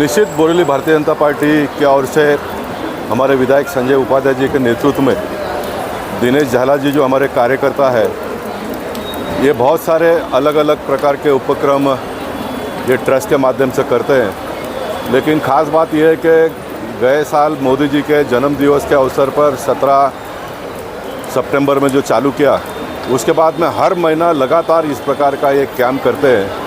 निश्चित बोरीवली भारतीय जनता पार्टी की ओर से हमारे विधायक संजय उपाध्याय जी के नेतृत्व में दिनेश झाला जी जो हमारे कार्यकर्ता है, ये बहुत सारे अलग अलग प्रकार के उपक्रम ये ट्रस्ट के माध्यम से करते हैं। लेकिन ख़ास बात यह है कि गए साल मोदी जी के जन्म दिवस के अवसर पर 17 सितंबर में जो चालू किया, उसके बाद में हर महीना लगातार इस प्रकार का ये कैंप करते हैं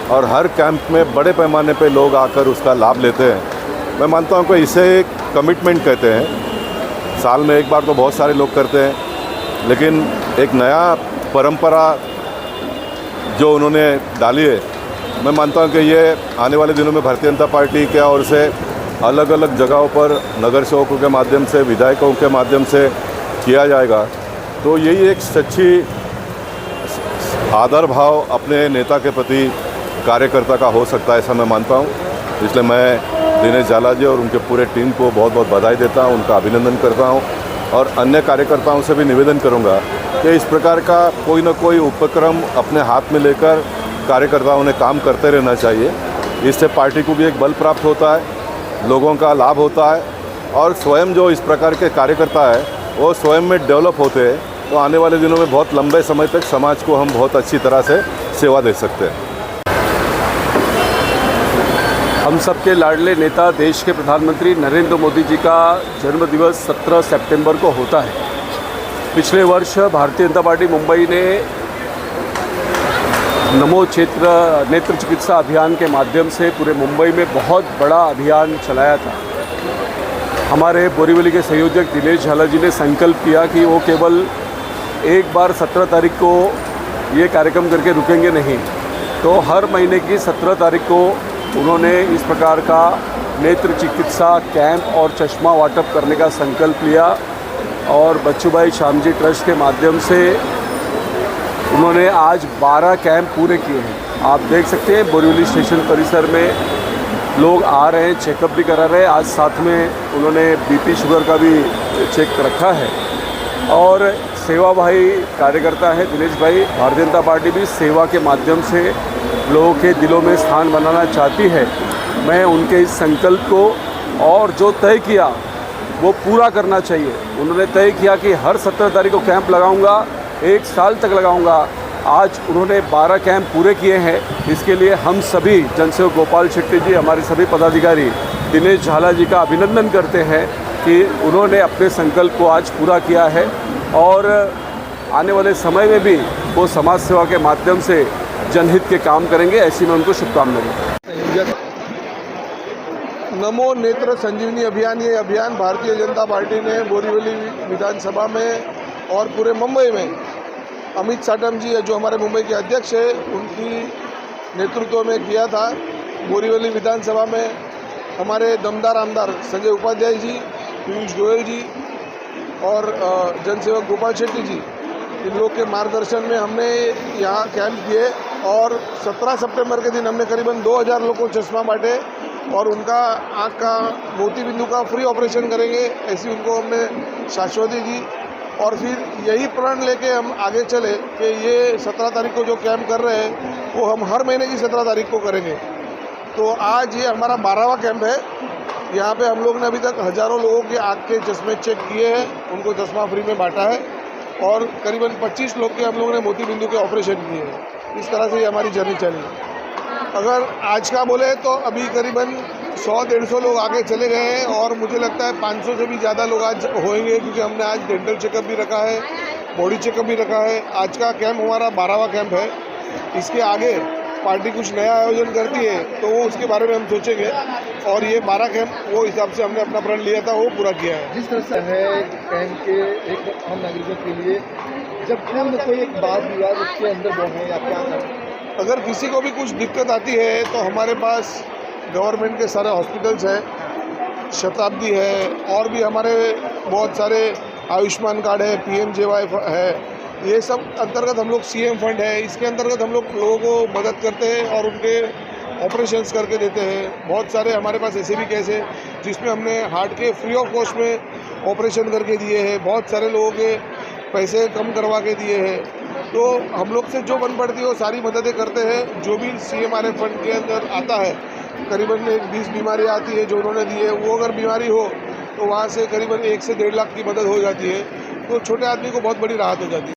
और हर कैंप में बड़े पैमाने पे लोग आकर उसका लाभ लेते हैं। मैं मानता हूँ कि इसे एक कमिटमेंट कहते हैं। साल में एक बार तो बहुत सारे लोग करते हैं, लेकिन एक नया परंपरा जो उन्होंने डाली है, मैं मानता हूँ कि ये आने वाले दिनों में भारतीय जनता पार्टी के ओर से अलग अलग जगहों पर नगर सेवकों के माध्यम से, विधायकों के माध्यम से किया जाएगा। तो यही एक सच्ची आदर भाव अपने नेता के प्रति कार्यकर्ता का हो सकता है, ऐसा मैं मानता हूँ। इसलिए मैं दिनेश झाला जी और उनके पूरे टीम को बहुत बहुत बधाई देता हूँ, उनका अभिनंदन करता हूँ और अन्य कार्यकर्ताओं से भी निवेदन करूँगा कि इस प्रकार का कोई न कोई उपक्रम अपने हाथ में लेकर कार्यकर्ताओं ने काम करते रहना चाहिए। इससे पार्टी को भी एक बल प्राप्त होता है, लोगों का लाभ होता है और स्वयं जो इस प्रकार के कार्यकर्ता है वो स्वयं में डेवलप होते हैं। तो आने वाले दिनों में बहुत लंबे समय तक समाज को हम बहुत अच्छी तरह से सेवा दे सकते हैं। हम सबके लाडले नेता देश के प्रधानमंत्री नरेंद्र मोदी जी का जन्मदिवस 17 सितंबर को होता है। पिछले वर्ष भारतीय जनता पार्टी मुंबई ने नमो क्षेत्र नेत्र चिकित्सा अभियान के माध्यम से पूरे मुंबई में बहुत बड़ा अभियान चलाया था। हमारे बोरीवली के संयोजक दिनेश झाला जी ने संकल्प किया कि वो केवल एक बार 17 तारीख को ये कार्यक्रम करके रुकेंगे नहीं, तो हर महीने की 17 तारीख को उन्होंने इस प्रकार का नेत्र चिकित्सा कैंप और चश्मा वाटप करने का संकल्प लिया और बच्चूभाई श्यामजी ट्रस्ट के माध्यम से उन्होंने आज 12 कैंप पूरे किए हैं। आप देख सकते हैं बोरीवली स्टेशन परिसर में लोग आ रहे हैं, चेकअप भी करा रहे हैं। आज साथ में उन्होंने बीपी शुगर का भी चेक रखा है और सेवा भाई कार्यकर्ता है दिनेश भाई। भारतीय जनता पार्टी भी सेवा के माध्यम से लोगों के दिलों में स्थान बनाना चाहती है। मैं उनके इस संकल्प को और जो तय किया वो पूरा करना चाहिए। उन्होंने तय किया कि हर 17 तारीख को कैंप लगाऊंगा, 1 साल तक लगाऊंगा। आज उन्होंने 12 कैंप पूरे किए हैं। इसके लिए हम सभी जनसेवक गोपाल शेट्टी जी, हमारे सभी पदाधिकारी दिनेश झाला जी का अभिनंदन करते हैं कि उन्होंने अपने संकल्प को आज पूरा किया है और आने वाले समय में भी वो समाज सेवा के माध्यम से जनहित के काम करेंगे। ऐसी मैं उनको शुभकामनाएं। नमो नेत्र संजीवनी अभियान, ये अभियान भारतीय जनता पार्टी ने बोरीवली विधानसभा में और पूरे मुंबई में अमित साटम जी जो हमारे मुंबई के अध्यक्ष है, उनकी नेतृत्व में किया था। बोरीवली विधानसभा में हमारे दमदार आमदार संजय उपाध्याय जी, पीयूष गोयल जी और जनसेवक गोपाल शेट्टी जी, इन लोग के मार्गदर्शन में हमने यहाँ कैंप किए और 17 सितंबर के दिन हमने करीबन 2000 लोगों को चश्मा बांटे और उनका आँख का मोती बिंदु का फ्री ऑपरेशन करेंगे, ऐसी उनको हमने शाश्वती दी। और फिर यही प्रण लेके हम आगे चले कि ये 17 तारीख को जो कैंप कर रहे हैं वो हम हर महीने की 17 तारीख को करेंगे। तो आज ये हमारा 12वां कैंप है। यहाँ पे हम लोग ने अभी तक हज़ारों लोगों के आँख के चश्मे चेक किए हैं, उनको चश्मा फ्री में बांटा है और करीबन 25 लोग के हम लोगों ने मोती बिंदु के ऑपरेशन किए हैं। इस तरह से हमारी जर्नी चली। अगर आज का बोले तो अभी करीबन 100-150 लोग आगे चले गए हैं और मुझे लगता है 500 से भी ज़्यादा लोग आज होंगे, क्योंकि हमने आज डेंटल चेकअप भी रखा है, बॉडी चेकअप भी रखा है। आज का कैंप हमारा 12वां कैंप है। इसके आगे पार्टी कुछ नया आयोजन करती है तो वो उसके बारे में हम सोचेंगे और ये 12 कैंप वो हिसाब से हमने अपना प्रण लिया था, वो पूरा किया है। जिस तरह से है कैंप के एक आम नागरिकों के लिए, जब कोई एक बात विवाद उसके अंदर वो है, आप क्या करें? अगर किसी को भी कुछ दिक्कत आती है तो हमारे पास गवर्नमेंट के सारे हॉस्पिटल्स हैं, शताब्दी है और भी हमारे बहुत सारे आयुष्मान कार्ड है, PMJY है, ये सब अंतर्गत हम लोग CM फंड है, इसके अंतर्गत हम लोग लोगों को मदद करते हैं और उनके ऑपरेशंस करके देते हैं। बहुत सारे हमारे पास ऐसे भी केस है जिसमें हमने हार्ट के फ्री ऑफ कॉस्ट में ऑपरेशन करके दिए हैं, बहुत सारे लोगों के पैसे कम करवा के दिए हैं। तो हम लोग से जो बन पड़ती है वो सारी मददें करते हैं। जो भी CMRF फंड के अंदर आता है करीबन 20 बीमारियाँ आती है जो उन्होंने दी है, वो अगर बीमारी हो तो वहाँ से करीबन 1 से 1.5 लाख की मदद हो जाती है, तो छोटे आदमी को बहुत बड़ी राहत हो जाती है।